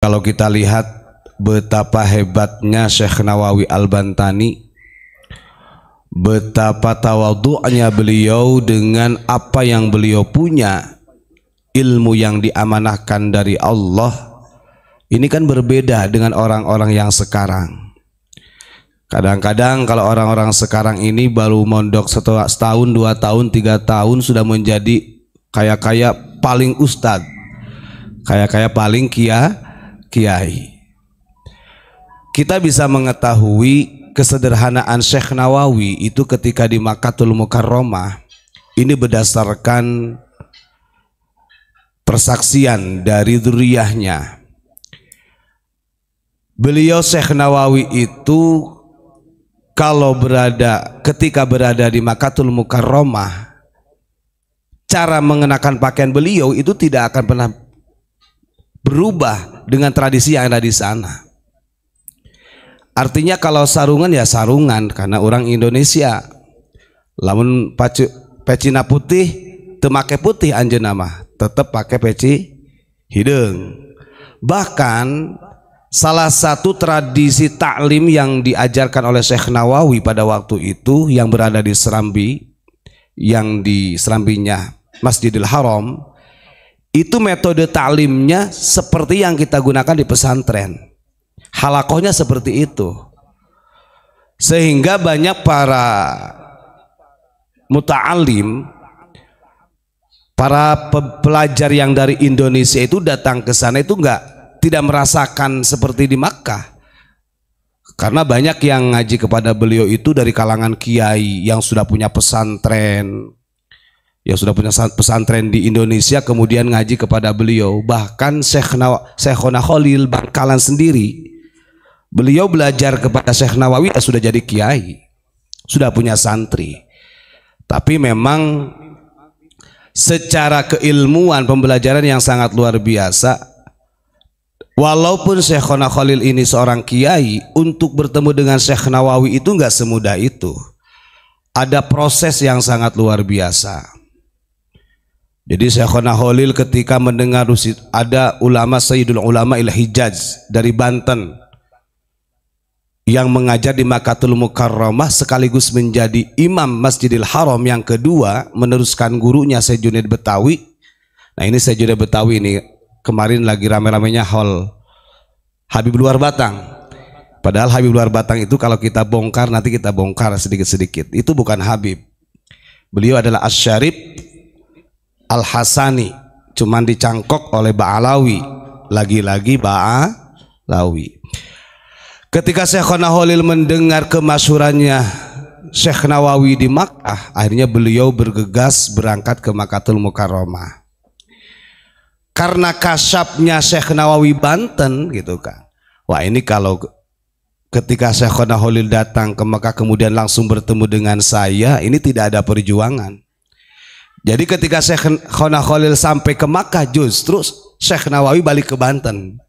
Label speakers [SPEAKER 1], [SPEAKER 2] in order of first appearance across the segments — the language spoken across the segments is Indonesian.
[SPEAKER 1] Kalau kita lihat betapa hebatnya Syekh Nawawi Al-Bantani, betapa tawadhu'nya beliau dengan apa yang beliau punya, ilmu yang diamanahkan dari Allah. Ini kan berbeda dengan orang-orang yang sekarang. Kadang-kadang kalau orang-orang sekarang ini baru mondok setahun, 2 tahun, 3 tahun sudah menjadi kayak paling ustadz, kayak paling kiai. Kita bisa mengetahui kesederhanaan Syekh Nawawi itu ketika di Makkahul Mukarramah. Ini berdasarkan persaksian dari dzurriyyahnya. Beliau Syekh Nawawi itu ketika berada di Makkahul Mukarramah, cara mengenakan pakaian beliau itu tidak akan pernah berubah dengan tradisi yang ada di sana. Artinya kalau sarungan ya sarungan karena orang Indonesia. Lamun pecina putih temake putih anjeunna mah tetap pakai peci hideung. Bahkan salah satu tradisi taklim yang diajarkan oleh Syekh Nawawi pada waktu itu yang berada di Serambi, yang di Serambinya Masjidil Haram, itu metode taklimnya seperti yang kita gunakan di pesantren. Halakohnya seperti itu. Sehingga banyak para muta'alim, para pelajar yang dari Indonesia itu datang ke sana itu tidak merasakan seperti di Makkah, karena banyak yang ngaji kepada beliau itu dari kalangan kiai yang sudah punya pesantren, di Indonesia, kemudian ngaji kepada beliau. Bahkan Syekhona Khalil Bangkalan sendiri, beliau belajar kepada Syekh Nawawi sudah jadi kiai, sudah punya santri. Tapi memang secara keilmuan pembelajaran yang sangat luar biasa. Walaupun Syekhona Khalil ini seorang kiai, untuk bertemu dengan Syekh Nawawi itu nggak semudah itu. Ada proses yang sangat luar biasa. Jadi Syekhona Khalil ketika mendengar ada ulama Sayyidul Ulama Il-Hijaz dari Banten yang mengajar di Makkahul Mukarramah sekaligus menjadi imam Masjidil Haram yang kedua, meneruskan gurunya Syekh Junaid Betawi. Nah ini Syekh Junaid Betawi ini kemarin lagi rame-ramenya haul Habib Luar Batang. Padahal Habib Luar Batang itu kalau kita bongkar, nanti kita bongkar sedikit-sedikit, itu bukan Habib. Beliau adalah Asy-Syarif Al-Hasani, cuman dicangkok oleh Ba'alawi, lagi-lagi Ba'alawi. Ketika Syekhona Khalil mendengar kemasyhurannya Syekh Nawawi di Makkah, akhirnya beliau bergegas berangkat ke Makkahul Mukarramah. Karena kasyafnya Syekh Nawawi Banten gitu kan. Wah ini kalau ketika Syekhona Khalil datang ke Makkah kemudian langsung bertemu dengan saya, ini tidak ada perjuangan. Jadi ketika Syekhona Khalil sampai ke Makkah, justru Syekh Nawawi balik ke Banten.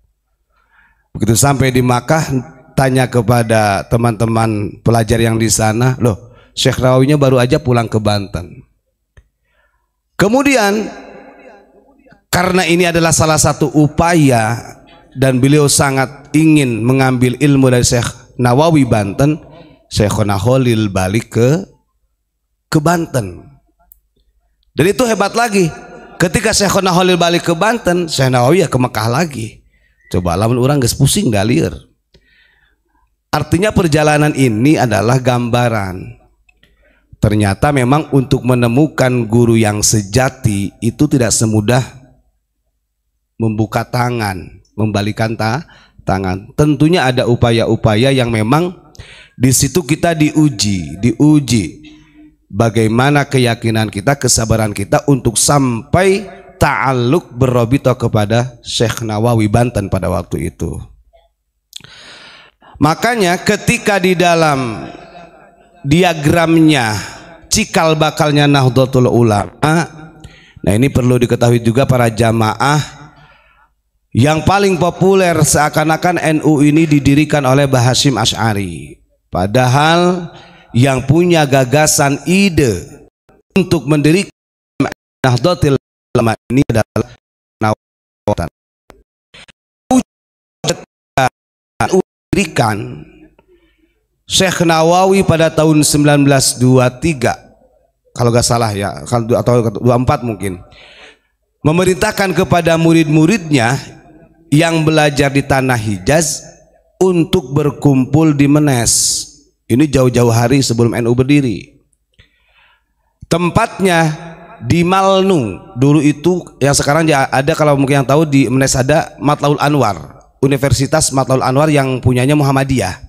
[SPEAKER 1] Begitu sampai di Makkah, tanya kepada teman-teman pelajar yang di sana, loh Syekh Nawawinya baru aja pulang ke Banten. Kemudian karena ini adalah salah satu upaya dan beliau sangat ingin mengambil ilmu dari Syekh Nawawi Banten, Syekhona Khalil balik ke Banten. Dan itu hebat lagi, ketika Syekhona Khalil balik ke Banten, Syekh Nawawi ya ke Mekah lagi. Coba lamun orang geus pusing dah lieur. Artinya perjalanan ini adalah gambaran. Ternyata memang untuk menemukan guru yang sejati itu tidak semudah membuka tangan, membalikan tangan. Tentunya ada upaya-upaya yang memang di situ kita diuji bagaimana keyakinan kita, kesabaran kita untuk sampai ta'alluq berrobito kepada Syekh Nawawi Banten pada waktu itu. Makanya ketika di dalam diagramnya cikal bakalnya Nahdlatul Ulama, nah ini perlu diketahui juga para jamaah, yang paling populer seakan-akan NU ini didirikan oleh Mbah Hasyim Asy'ari. Padahal yang punya gagasan ide untuk mendirikan Nahdlatul Ulama ini adalah Nawawi. didirikan Syekh Nawawi pada tahun 1923 kalau gak salah ya, atau 24 mungkin, memerintahkan kepada murid-muridnya yang belajar di tanah Hijaz untuk berkumpul di Menes. Ini jauh-jauh hari sebelum NU berdiri. Tempatnya di Malnu. Dulu itu yang sekarang ada, kalau mungkin yang tahu, di Menes ada Matlaul Anwar, Universitas Matlaul Anwar yang punyanya Muhammadiyah.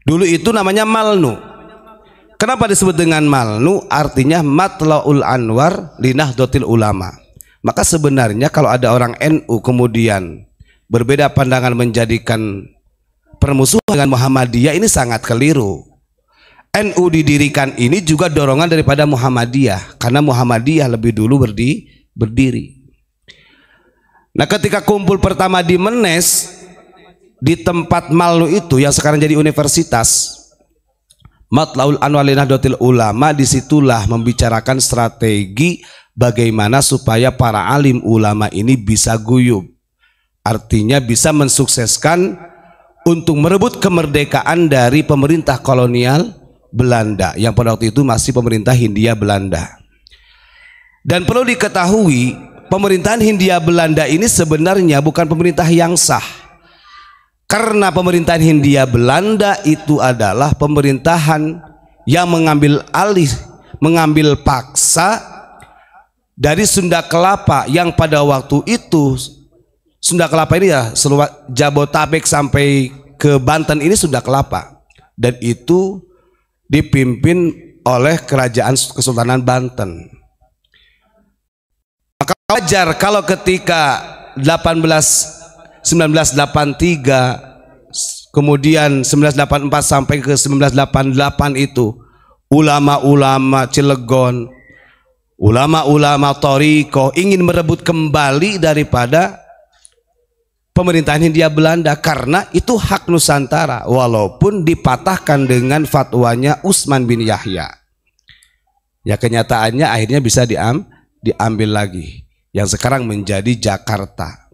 [SPEAKER 1] Dulu itu namanya Malnu. Kenapa disebut dengan Malnu? Artinya Matlaul Anwar Linahdlatul Ulama. Maka sebenarnya kalau ada orang NU kemudian berbeda pandangan menjadikan permusuhan dengan Muhammadiyah, ini sangat keliru. NU didirikan ini juga dorongan daripada Muhammadiyah, karena Muhammadiyah lebih dulu berdiri. Nah, ketika kumpul pertama di Menes, di tempat Malnu itu yang sekarang jadi universitas Matlaul Anwar Linahdlatul Ulama, disitulah membicarakan strategi bagaimana supaya para alim ulama ini bisa guyub, artinya bisa mensukseskan untuk merebut kemerdekaan dari pemerintah kolonial Belanda yang pada waktu itu masih pemerintah Hindia Belanda. Dan perlu diketahui, pemerintahan Hindia Belanda ini sebenarnya bukan pemerintah yang sah, karena pemerintahan Hindia Belanda itu adalah pemerintahan yang mengambil alih, mengambil paksa dari Sunda Kelapa, yang pada waktu itu Sunda Kelapa ini ya seluruh Jabotabek sampai ke Banten ini Sunda Kelapa, dan itu dipimpin oleh kerajaan Kesultanan Banten. Maka wajar kalau ketika 1983 kemudian 1984 sampai ke 1988 itu ulama-ulama Cilegon, ulama-ulama Toriko ingin merebut kembali daripada pemerintahan Hindia Belanda, karena itu hak Nusantara, walaupun dipatahkan dengan fatwanya Utsman bin Yahya. Ya, kenyataannya akhirnya bisa diambil lagi yang sekarang menjadi Jakarta.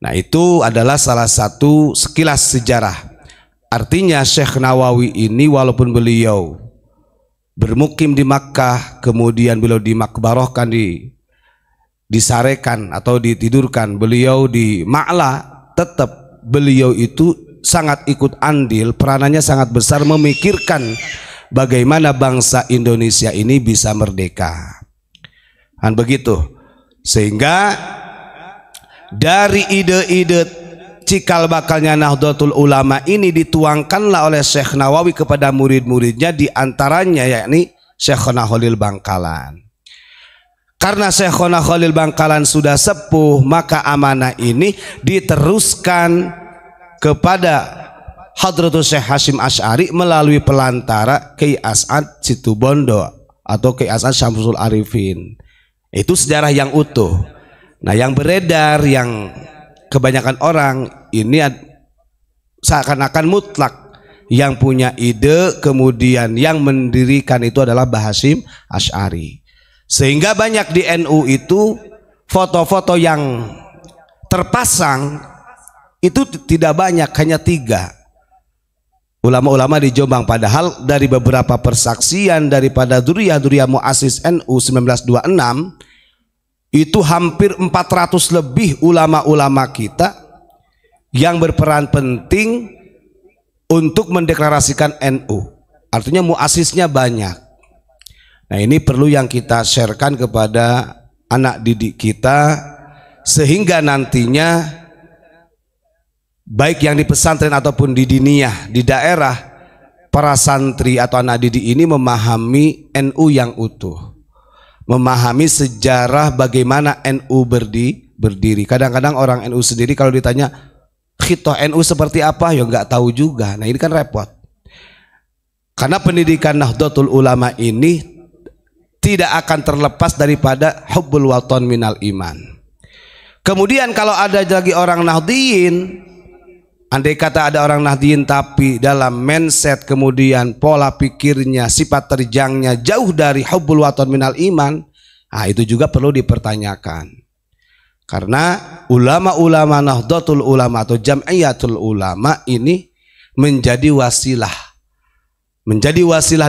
[SPEAKER 1] Nah, itu adalah salah satu sekilas sejarah. Artinya Syekh Nawawi ini walaupun beliau bermukim di Makkah, kemudian beliau dimakbarohkan, disarekan atau ditidurkan beliau di Ma'la, tetap beliau itu sangat ikut andil, peranannya sangat besar memikirkan bagaimana bangsa Indonesia ini bisa merdeka. Dan begitu, sehingga dari ide-ide cikal bakalnya Nahdlatul Ulama ini dituangkanlah oleh Syekh Nawawi kepada murid-muridnya, diantaranya yakni Syekhona Khalil Bangkalan. Karena Syekhona Khalil Bangkalan sudah sepuh, maka amanah ini diteruskan kepada Hadratus Syekh Hasyim Asy'ari melalui pelantara Kiai As'ad Situbondo atau Kiai As'ad Syamsul Arifin. Itu sejarah yang utuh. Nah, yang beredar, yang kebanyakan orang ini seakan-akan mutlak, yang punya ide kemudian yang mendirikan itu adalah Mbah Hasyim Asy'ari. Sehingga banyak di NU itu foto-foto yang terpasang itu tidak banyak, hanya 3 ulama-ulama di Jombang, padahal dari beberapa persaksian daripada Duriyah Muassis NU 1926 itu hampir 400 lebih ulama-ulama kita yang berperan penting untuk mendeklarasikan NU. Artinya muasisnya banyak. Nah, ini perlu yang kita sharekan kepada anak didik kita, sehingga nantinya baik yang di pesantren ataupun di diniyah, di daerah, para santri atau anak didik ini memahami NU yang utuh, memahami sejarah bagaimana NU berdiri. Kadang-kadang orang NU sendiri kalau ditanya khitoh NU seperti apa, ya nggak tahu juga. Nah, ini kan repot, karena pendidikan Nahdlatul Ulama ini tidak akan terlepas daripada hubbul waton minal iman. Kemudian kalau ada lagi orang Nahdiyin, andai kata ada orang Nahdiyin tapi dalam mindset kemudian pola pikirnya, sifat terjangnya jauh dari hubbul waton minal iman, nah itu juga perlu dipertanyakan. Karena ulama-ulama Nahdlatul Ulama atau Jam'iyatul Ulama ini menjadi wasilah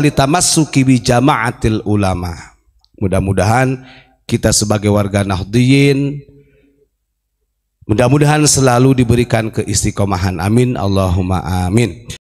[SPEAKER 1] litamassuki bi jama'atil ulama. Mudah-mudahan kita sebagai warga Nahdliyin mudah-mudahan selalu diberikan keistiqomahan. Amin Allahumma amin.